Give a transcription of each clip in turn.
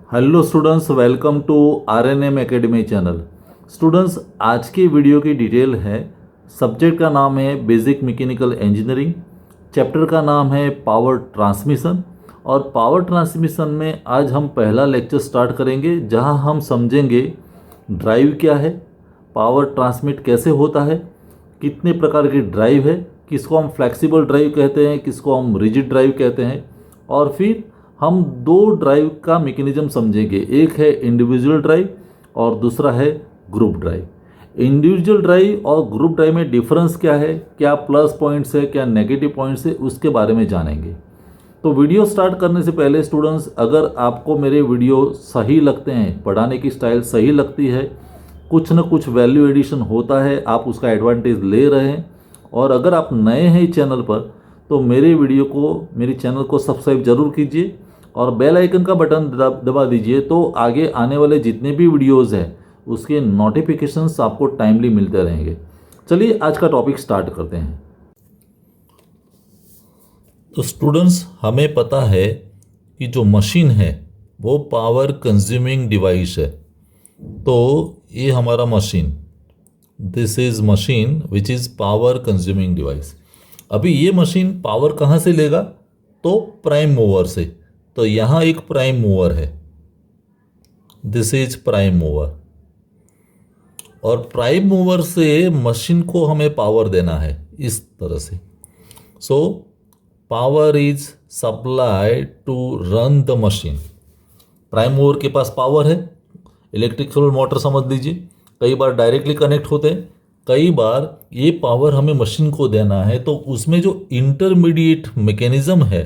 Hello students, welcome to RNM academy channel. Students, आज की video की डिटेल है। सब्जेक्ट का नाम है बेसिक मैकेनिकल इंजीनियरिंग। चैप्टर का नाम है पावर ट्रांसमिशन। और पावर ट्रांसमिशन में आज हम पहला लेक्चर स्टार्ट करेंगे, जहां हम समझेंगे ड्राइव क्या है, पावर ट्रांसमिट कैसे होता है, कितने प्रकार की ड्राइव है, किसको हम फ्लेक्सिबल ड्राइव कहते हैं, किसको हम रिजिड ड्राइव कहते हैं। और फिर हम दो ड्राइव का मैकेनिज्म समझेंगे, एक है इंडिविजुअल ड्राइव और दूसरा है ग्रुप ड्राइव। इंडिविजुअल ड्राइव और ग्रुप ड्राइव में डिफरेंस क्या है, क्या प्लस पॉइंट्स है, क्या नेगेटिव पॉइंट्स है, उसके बारे में जानेंगे। तो वीडियो स्टार्ट करने से पहले स्टूडेंट्स, अगर आपको मेरे वीडियो सही लगते हैं, पढ़ाने की स्टाइल सही लगती है, कुछ न कुछ वैल्यू एडिशन होता है, आप उसका एडवांटेज ले रहे हैं, और अगर आप नए हैं इस चैनल पर, तो मेरे वीडियो को, मेरे चैनल को सब्सक्राइब जरूर कीजिए और बेल आइकन का बटन दबा दीजिए, तो आगे आने वाले जितने भी वीडियोस हैं उसके नोटिफिकेशंस आपको टाइमली मिलते रहेंगे। चलिए आज का टॉपिक स्टार्ट करते हैं। तो स्टूडेंट्स, हमें पता है कि जो मशीन है वो पावर कंज्यूमिंग डिवाइस है। तो ये हमारा machine, this is machine which is power consuming device. अभी ये मशीन पावर कहाँ से लेगा? तो प्राइम मूवर से। तो यहाँ एक प्राइम मूवर है, दिस इज प्राइम मूवर, और प्राइम मूवर से मशीन को हमें पावर देना है इस तरह से। So power is supplied to run the machine. Prime mover के पास पावर है, इलेक्ट्रिकल मोटर समझ लीजिए, कई बार डायरेक्टली कनेक्ट होते हैं, कई बार ये पावर हमें मशीन को देना है। तो उसमें जो इंटरमीडिएट मैकेनिज्म है,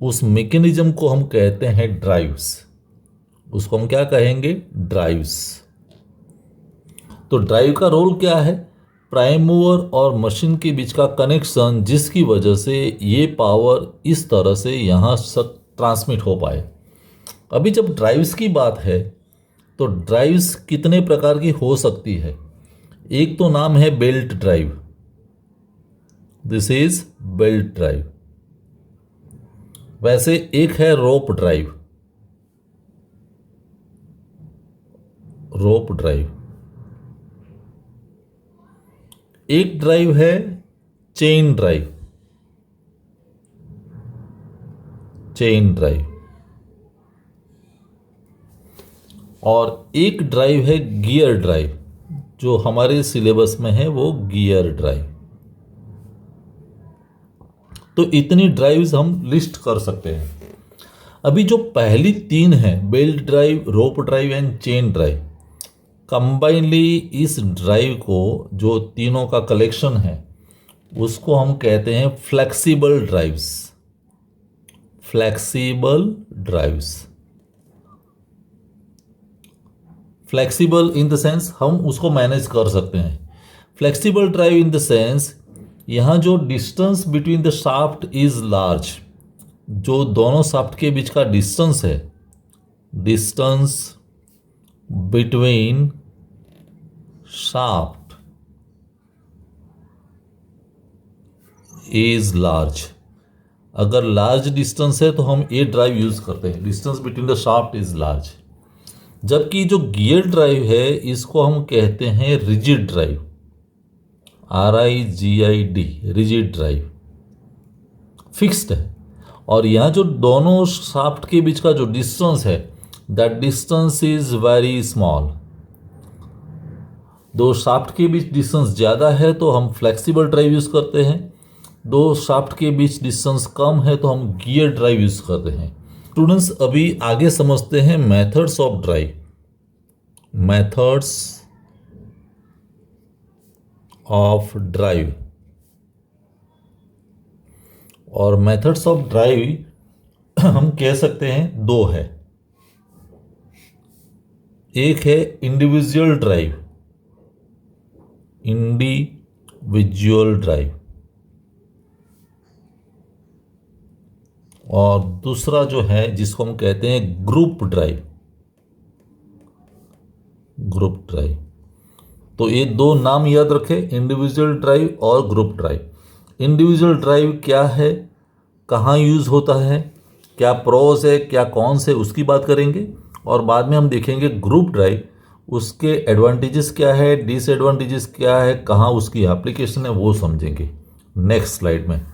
उस मैकेनिज्म को हम कहते हैं ड्राइव्स। उसको हम क्या कहेंगे? ड्राइव्स। तो ड्राइव का रोल क्या है? प्राइम मूवर और मशीन के बीच का कनेक्शन, जिसकी वजह से ये पावर इस तरह से यहाँ ट्रांसमिट हो पाए। अभी जब ड्राइव्स की बात है, तो ड्राइव्स कितने प्रकार की हो सकती है? एक तो नाम है belt drive, this is belt drive. वैसे एक है रोप ड्राइव, रोप ड्राइव। एक ड्राइव है चेन ड्राइव, चेन ड्राइव। और एक ड्राइव है गियर ड्राइव, जो हमारे सिलेबस में है वो गियर ड्राइव। तो इतनी ड्राइव्स हम लिस्ट कर सकते हैं। अभी जो पहली तीन है, belt drive, rope drive and chain drive, combinedly इस ड्राइव को, जो तीनों का कलेक्शन है, उसको हम कहते हैं flexible drives. Flexible drives, flexible in the sense हम उसको मैनेज कर सकते हैं। Flexible drive in the sense, यहाँ जो distance between the shaft is large, जो दोनों शाफ्ट के बीच का डिस्टेंस है, distance between shaft is large. अगर लार्ज डिस्टेंस है तो हम ये ड्राइव यूज करते हैं, distance between the shaft is large. जबकि जो गियर ड्राइव है, इसको हम कहते हैं rigid drive, RIGID, rigid drive, fixed है। और यहाँ जो दोनों शाफ्ट के बीच का जो डिस्टेंस है, that distance is very small. दो शाफ्ट के बीच डिस्टेंस ज़्यादा है तो हम फ्लेक्सिबल ड्राइव यूज़ करते हैं, दो शाफ्ट के बीच डिस्टेंस कम है तो हम गियर ड्राइव यूज़ करते हैं। स्टूडेंट्स, अभी आगे समझते हैं methods of drive. Methods of drive, और मेथड्स ऑफ ड्राइव हम कह सकते हैं दो है। एक है इंडिविजुअल ड्राइव, इंडिविजुअल ड्राइव, और दूसरा जो है जिसको हम कहते हैं ग्रुप ड्राइव, ग्रुप ड्राइव। तो ये दो नाम याद रखें, इंडिविजुअल ड्राइव और ग्रुप ड्राइव। इंडिविजुअल ड्राइव क्या है, कहाँ यूज़ होता है, क्या प्रोस है, क्या कॉन्स है, उसकी बात करेंगे। और बाद में हम देखेंगे ग्रुप ड्राइव, उसके एडवांटेजेस क्या है, डिसएडवांटेजेस क्या है, कहाँ उसकी एप्लीकेशन है, वो समझेंगे नेक्स्ट स्लाइड में।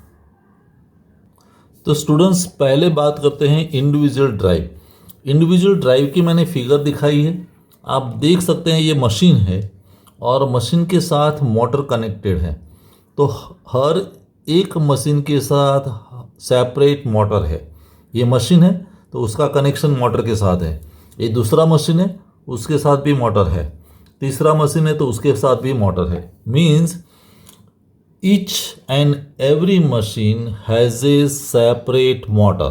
तो स्टूडेंट्स पहले बात करते हैं इंडिविजुअल ड्राइव। इंडिविजुअल ड्राइव की मैंने फिगर दिखाई है, आप देख सकते हैं ये मशीन है और मशीन के साथ मोटर कनेक्टेड है। तो हर एक मशीन के साथ सेपरेट मोटर है। ये मशीन है तो उसका कनेक्शन मोटर के साथ है, ये दूसरा मशीन है उसके साथ भी मोटर है, तीसरा मशीन है तो उसके साथ भी मोटर है। Means each and every machine has a separate motor.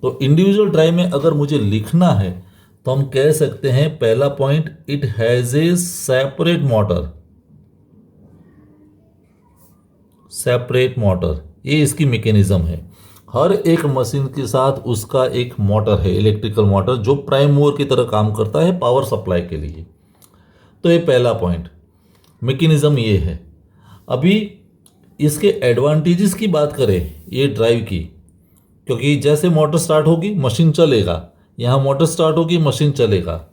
तो इंडिविजुअल ड्राइव में अगर मुझे लिखना है तो हम कह सकते हैं पहला point, it has a separate motor. Separate motor, ये इसकी मैकेनिज्म है। हर एक मशीन के साथ उसका एक मोटर है, इलेक्ट्रिकल मोटर, जो प्राइम मूवर की तरह काम करता है पावर सप्लाई के लिए। तो ये पहला पॉइंट, मैकेनिज्म ये है। अभी इसके एडवांटेजेस की बात करें ये ड्राइव की, क्योंकि जैसे मोटर स्टार्ट होगी मशीन चलेगा, यहाँ मोटर स्टार्ट होगी मशीन चलेगा।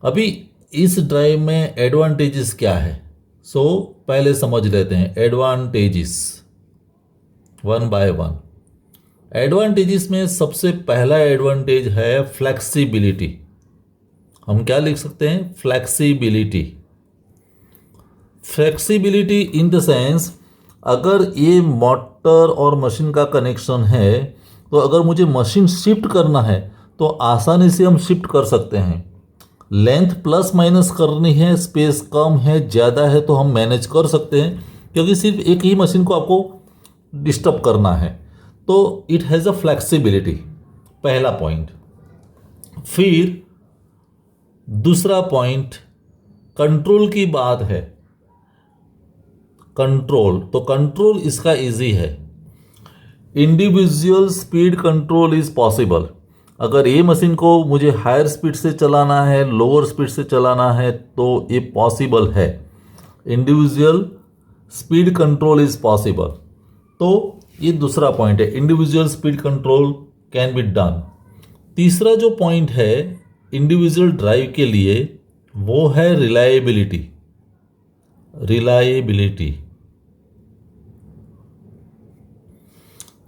अभी इस ड्राइव में एडवांटेजेस क्या है, सो पहले समझ लेते हैं advantages one by one. Advantages में सबसे पहला एडवांटेज है फ्लेक्सिबिलिटी। हम क्या लिख सकते हैं, flexibility. Flexibility in the sense, अगर ये मोटर और मशीन का कनेक्शन है तो अगर मुझे मशीन शिफ्ट करना है तो आसानी से हम शिफ्ट कर सकते हैं। लेंथ प्लस माइनस करनी है, स्पेस कम है ज़्यादा है तो हम मैनेज कर सकते हैं, क्योंकि सिर्फ एक ही मशीन को आपको डिस्टर्ब करना है। तो इट हैज़ अ फ्लेक्सिबिलिटी, पहला पॉइंट। फिर दूसरा पॉइंट कंट्रोल की बात है। कंट्रोल, तो कंट्रोल इसका इजी है। Individual speed control is possible. अगर ये मशीन को मुझे हायर स्पीड से चलाना है, लोअर स्पीड से चलाना है तो ये पॉसिबल है। Individual speed control is possible. तो ये दूसरा पॉइंट है, individual speed control can be done. तीसरा जो पॉइंट है इंडिविजुअल ड्राइव के लिए वो है रिलायबिलिटी। रिलायबिलिटी,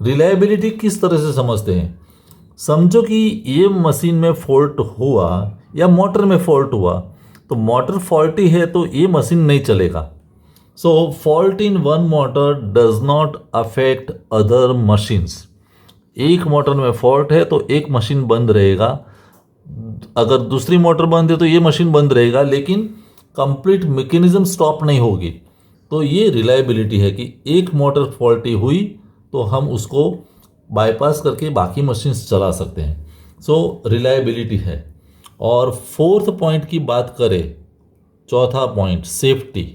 रिलायबिलिटी किस तरह से समझते हैं, समझो कि ये मशीन में फॉल्ट हुआ या मोटर में फॉल्ट हुआ, तो मोटर फॉल्टी है तो ये मशीन नहीं चलेगा। So fault in one motor does not affect other machines. एक मोटर में फॉल्ट है तो एक मशीन बंद रहेगा, अगर दूसरी मोटर बंद है तो ये मशीन बंद रहेगा, लेकिन कंप्लीट मैकेनिज्म स्टॉप नहीं होगी। तो ये रिलायबिलिटी है कि एक मोटर फॉल्टी हुई तो हम उसको बाईपास करके बाकी मशीन्स चला सकते हैं। सो रिलायबिलिटी है। और फोर्थ पॉइंट की बात करें, चौथा point safety.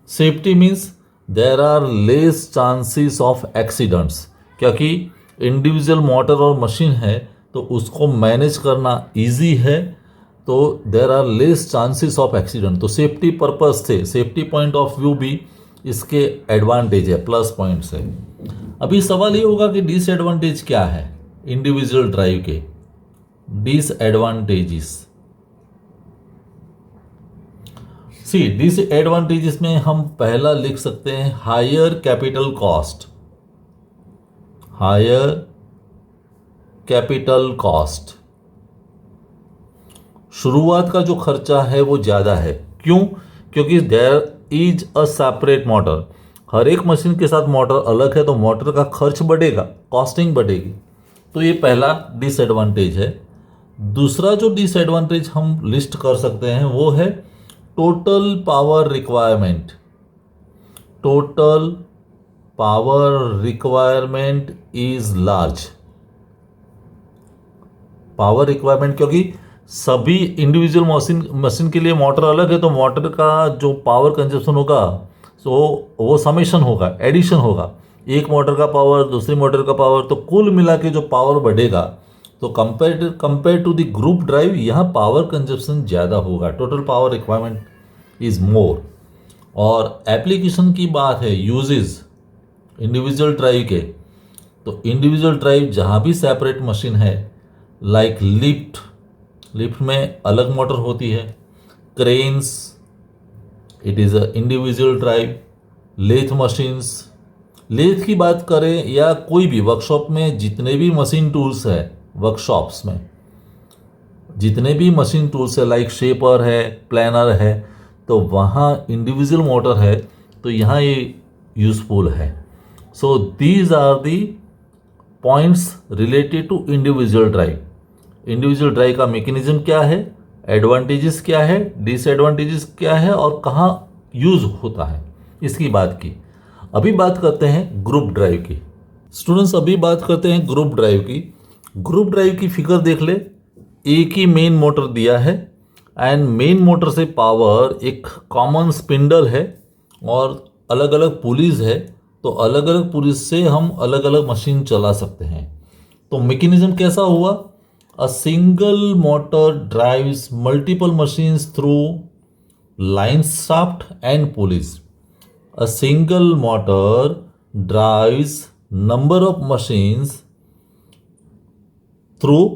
Safety means there are less chances of accidents, क्योंकि इंडिविजुअल मोटर और मशीन है तो उसको मैनेज करना इजी है, तो there are less chances of accident. तो सेफ्टी पर्पस से, सेफ्टी पॉइंट ऑफ व्यू भी इसके एडवांटेज है, प्लस पॉइंट्स है। अभी सवाल ये होगा कि डिसएडवांटेज क्या है इंडिविजुअल ड्राइव के, डिसएडवांटेजेस। सी डिसएडवांटेजेस में हम पहला लिख सकते हैं higher capital cost. Higher capital cost, शुरुआत का जो खर्चा है वो ज़्यादा है। क्यों? क्योंकि there is a separate motor. हर एक मशीन के साथ मोटर अलग है तो मोटर का खर्च बढ़ेगा, कॉस्टिंग बढ़ेगी। तो ये पहला डिसएडवांटेज है। दूसरा जो डिसएडवांटेज हम लिस्ट कर सकते हैं वो है total power requirement. Total power requirement is large. Power requirement, क्योंकि सभी इंडिविजुअल मशीन के लिए मोटर अलग है तो मोटर का जो पावर कंजप्शन होगा सो वो समेशन होगा, एडिशन होगा। एक मोटर का पावर, दूसरी मोटर का पावर, तो कुल मिला के जो पावर बढ़ेगा, तो compare to the group drive यहाँ पावर कंजप्शन ज़्यादा होगा, total power requirement is more. और एप्लीकेशन की बात है, यूजेस इंडिविजुअल ड्राइव के, तो इंडिविजुअल ड्राइव जहाँ भी सेपरेट मशीन है लाइक लिफ्ट, लिफ्ट में अलग मोटर होती है। Cranes, it is a individual drive. Lathe machines, lathe की बात करें या कोई भी वर्कशॉप में जितने भी मशीन टूल्स है, वर्कशॉप्स में जितने भी मशीन टूल्स है लाइक शेपर है, प्लानर है, तो वहाँ इंडिविजुअल मोटर है, तो यहाँ ये यूजफुल है। So these are the points related to individual drive. Individual drive का मैकेनिज्म क्या है, एडवांटेजेस क्या है, डिसएडवांटेजेस क्या है और कहाँ यूज होता है, इसकी बात की। अभी बात करते हैं ग्रुप ड्राइव की। स्टूडेंट्स, अभी बात करते हैं ग्रुप ड्राइव की। ग्रुप ड्राइव की फिगर देख ले। एक ही मेन मोटर दिया है एंड मेन मोटर से पावर एक कॉमन स्पिंडल है और अलग अलग पुलीज है, तो अलग अलग पुलीज से हम अलग अलग मशीन चला सकते हैं। तो मैकेनिज्म कैसा हुआ, a single motor drives multiple machines through line shaft and pulleys. A single motor drives number of machines through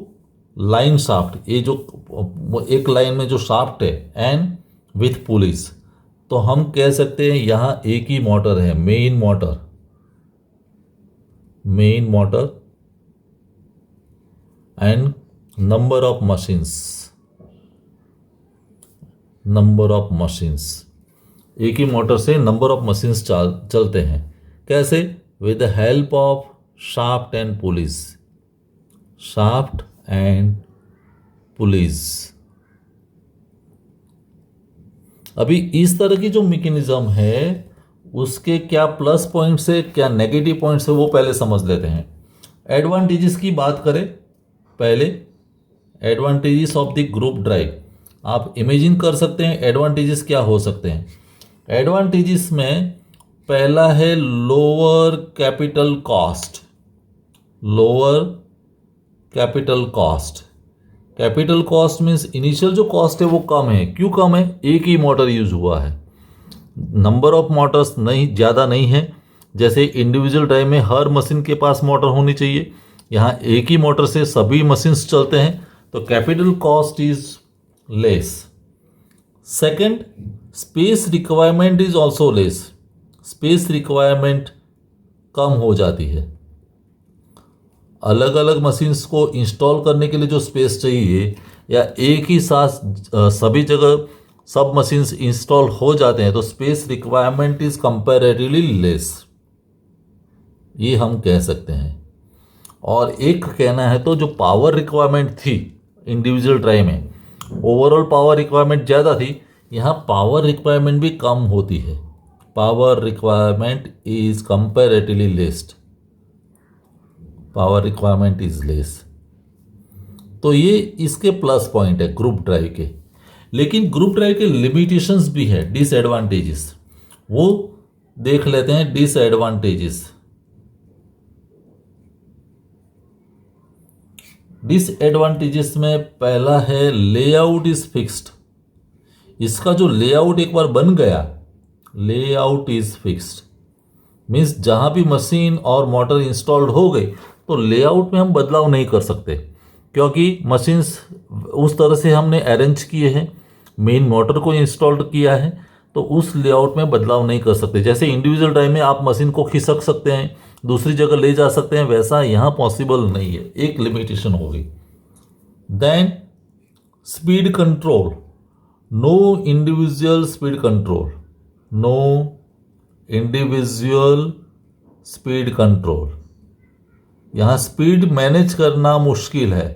line shaft, ये जो एक लाइन में जो शाफ्ट है, एंड विथ पुलिस। तो हम कह सकते हैं यहाँ एक ही मोटर है, main motor, main motor and number of machines, number of machines, एक ही मोटर से नंबर ऑफ मशीन्स चलते हैं। कैसे, with the help of shaft and police, shaft and police. अभी इस तरह की जो मैकेनिज्म है उसके क्या प्लस पॉइंट्स है, क्या नेगेटिव पॉइंट्स है, वो पहले समझ लेते हैं। एडवांटेजेस की बात करें पहले, advantages of the group drive. आप इमेजिन कर सकते हैं एडवांटेजेस क्या हो सकते हैं। एडवांटेजेस में पहला है lower capital cost, lower capital cost. Capital cost means initial जो कॉस्ट है वो कम है। क्यों कम है, एक ही मोटर यूज हुआ है, नंबर ऑफ मोटर्स नहीं, ज़्यादा नहीं है। जैसे इंडिविजुअल ड्राइव में हर मशीन के पास मोटर होनी चाहिए, यहाँ एक ही मोटर से सभी मशीन्स चलते हैं, तो capital cost is less. Second, space requirement is also less, space requirement कम हो जाती है। अलग अलग मशीन्स को इंस्टॉल करने के लिए जो स्पेस चाहिए, या एक ही साथ सभी जगह सब मशीन्स इंस्टॉल हो जाते हैं, तो space requirement is comparatively less, ये हम कह सकते हैं। और एक कहना है तो जो पावर रिक्वायरमेंट थी इंडिविजुअल ड्राइव में, ओवरऑल पावर रिक्वायरमेंट ज़्यादा थी, यहाँ पावर रिक्वायरमेंट भी कम होती है। Power requirement is comparatively less, power requirement is less. तो ये इसके प्लस पॉइंट है ग्रुप ड्राइव के। लेकिन ग्रुप ड्राइव के लिमिटेशंस भी है, डिसएडवांटेजेस, वो देख लेते हैं। डिसएडवांटेजेस, डिसएडवांटेजेस में पहला है लेआउट इज फिक्स्ड। इसका जो लेआउट एक बार बन गया, लेआउट इज फिक्स्ड मीन्स जहां भी मशीन और मोटर इंस्टॉल्ड हो गई तो लेआउट में हम बदलाव नहीं कर सकते, क्योंकि मशीन्स उस तरह से हमने अरेंज किए हैं, मेन मोटर को इंस्टॉल्ड किया है, तो उस लेआउट में बदलाव नहीं कर सकते। जैसे इंडिविजुअल ड्राइव में आप मशीन को खिसक सकते हैं, दूसरी जगह ले जा सकते हैं, वैसा यहाँ पॉसिबल नहीं है, एक लिमिटेशन होगी। Then speed control, no individual speed control, no individual speed control. यहाँ स्पीड मैनेज करना मुश्किल है,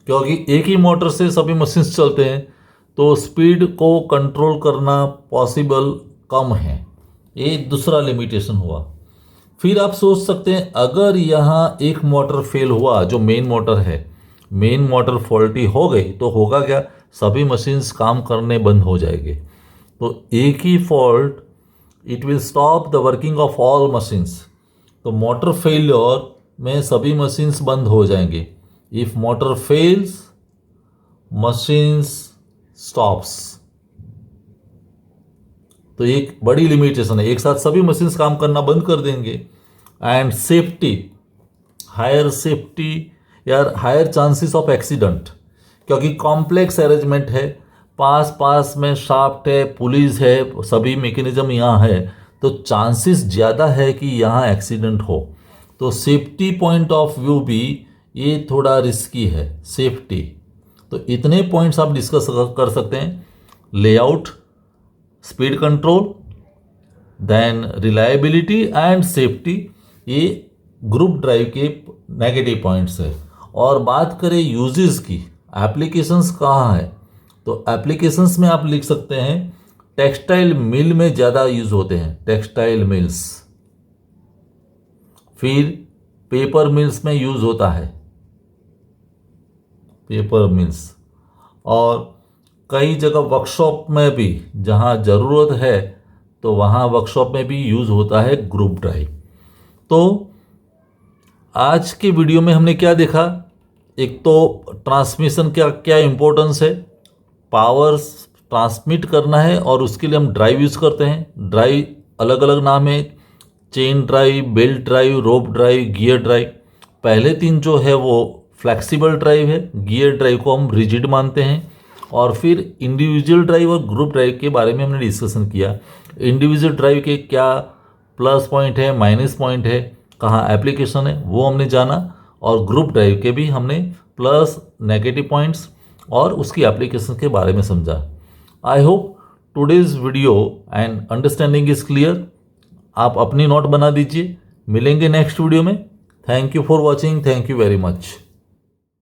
क्योंकि एक ही मोटर से सभी मशीन्स चलते हैं, तो स्पीड को कंट्रोल करना पॉसिबल कम है। ये दूसरा लिमिटेशन हुआ। फिर आप सोच सकते हैं अगर यहाँ एक मोटर फेल हुआ, जो मेन मोटर है, मेन मोटर फॉल्टी हो गई, तो होगा क्या, सभी मशीन्स काम करने बंद हो जाएंगे। तो एक ही fault, it will stop the working of all machines. तो मोटर फेलियर में सभी मशीन्स बंद हो जाएंगे। If motor fails, machines stops. तो एक बड़ी लिमिटेशन है, एक साथ सभी मशीन्स काम करना बंद कर देंगे। एंड सेफ्टी, हायर सेफ्टी, यार हायर चांसेस ऑफ एक्सीडेंट, क्योंकि कॉम्प्लेक्स अरेंजमेंट है, पास पास में शाफ्ट है, पुलिस है, सभी मैकेनिज्म यहाँ है, तो चांसेस ज़्यादा है कि यहाँ एक्सीडेंट हो। तो सेफ्टी पॉइंट ऑफ व्यू भी ये थोड़ा रिस्की है, सेफ्टी। तो इतने पॉइंट्स आप डिस्कस कर सकते हैं, layout, speed control, then reliability and safety, ये ग्रुप ड्राइव के नेगेटिव पॉइंट्स है। और बात करें यूजेस की, एप्लीकेशंस कहाँ है, तो एप्लीकेशंस में आप लिख सकते हैं टेक्सटाइल मिल में ज़्यादा यूज होते हैं, टेक्सटाइल मिल्स। फिर पेपर मिल्स में यूज होता है, पेपर मिल्स। और कई जगह वर्कशॉप में भी जहाँ ज़रूरत है तो वहाँ वर्कशॉप में भी यूज़ होता है ग्रुप ड्राइव। तो आज के वीडियो में हमने क्या देखा, एक तो ट्रांसमिशन क्या क्या इम्पोर्टेंस है, पावर ट्रांसमिट करना है और उसके लिए हम ड्राइव यूज़ करते हैं। ड्राइव अलग अलग नाम है, चेन ड्राइव, बेल्ट ड्राइव, रोप ड्राइव, गियर ड्राइव। पहले तीन जो है वो फ्लेक्सिबल ड्राइव है, गियर ड्राइव को हम रिजिड मानते हैं। और फिर इंडिविजुअल ड्राइव और ग्रुप ड्राइव के बारे में हमने डिस्कशन किया। इंडिविजुअल ड्राइव के क्या प्लस पॉइंट है, माइनस पॉइंट है, कहाँ एप्लीकेशन है, वो हमने जाना। और ग्रुप ड्राइव के भी हमने प्लस नेगेटिव पॉइंट्स और उसकी एप्लीकेशन के बारे में समझा। I hope today's video and understanding is clear. आप अपनी नोट बना दीजिए, मिलेंगे नेक्स्ट वीडियो में। Thank you for watching, thank you very much.